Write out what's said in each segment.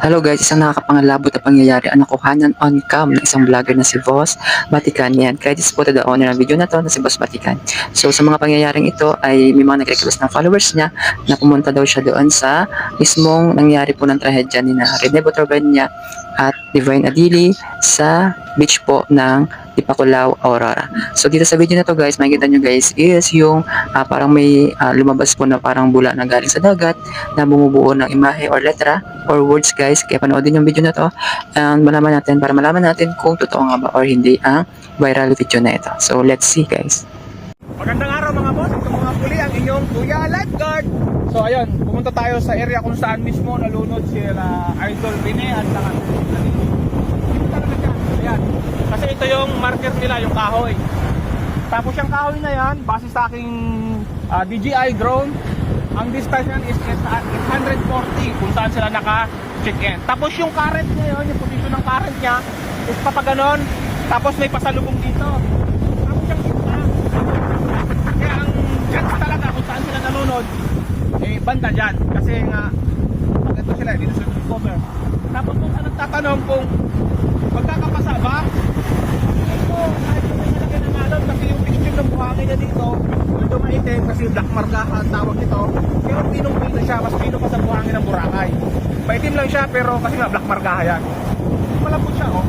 Hello guys, isang nakakapangalabot na pangyayari ang nakuhanan on cam ng isang vlogger na si Boss Batikan. Yan, credits po to the owner ng video na to na si Boss Batikan. So sa mga pangyayaring ito ay may mga nag-request ng followers niya na pumunta daw siya doon sa mismong nangyari po ng trahedya ni na Rene Botorvania at Divine Adili sa beach po ng Dipakulao, Aurora. So dito sa video na to guys, makikita nyo guys is yung parang may lumabas po na parang bula na galing sa dagat na bumubuo ng imahe or letra or words guys. Kaya panoodin yung video na to and malaman natin para malaman natin kung totoo nga ba or hindi ang viral video na ito. So let's see guys. Magandang araw mga boss, ito mga puli ang inyong Kuya Lifeguard. So ayun, pumunta tayo sa area kung saan mismo nalunod sila Idol Rene at saka talaga siya. Ayan. Kasi ito yung marker nila, yung kahoy. Tapos yung kahoy na yan, base sa aking DJI drone, ang distance yan is 840 kung saan sila naka-check-in. Tapos yung current niya yun, yung position ng current niya is papaganon, tapos may pasalubong dito. Tapos yung gitna. Kaya ang chance talaga kung saan sila nalunod, eh banda dyan. Kasi nga, pag ito sila, dito sila cover. Tapos kung saan nagtatanong kung magkakapasa ba, ito, kahit may nalagay ng alon, kasi yung picture ng buhangin na dito, medyo maitim kasi black margaha ang tawag ito. Pero pinong-pino siya, mas pino pa sa buhangin ng Boracay. Maitim lang siya, pero kasi nga black margaha yan. Malambot siya, oh.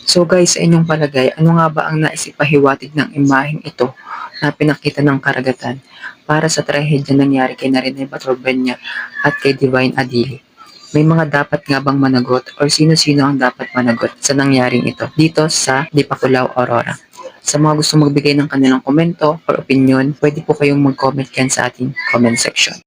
So guys, sa inyong palagay, ano nga ba ang naisipahiwatig ng imaheng ito na pinakita ng karagatan para sa trahedya nangyari kay Rene Botorvania at kay Divine Adili? May mga dapat nga bang managot or sino-sino ang dapat managot sa nangyaring ito dito sa Dipakulao, Aurora? Sa mga gusto magbigay ng kanilang komento or opinion, pwede po kayong mag-comment yan sa ating comment section.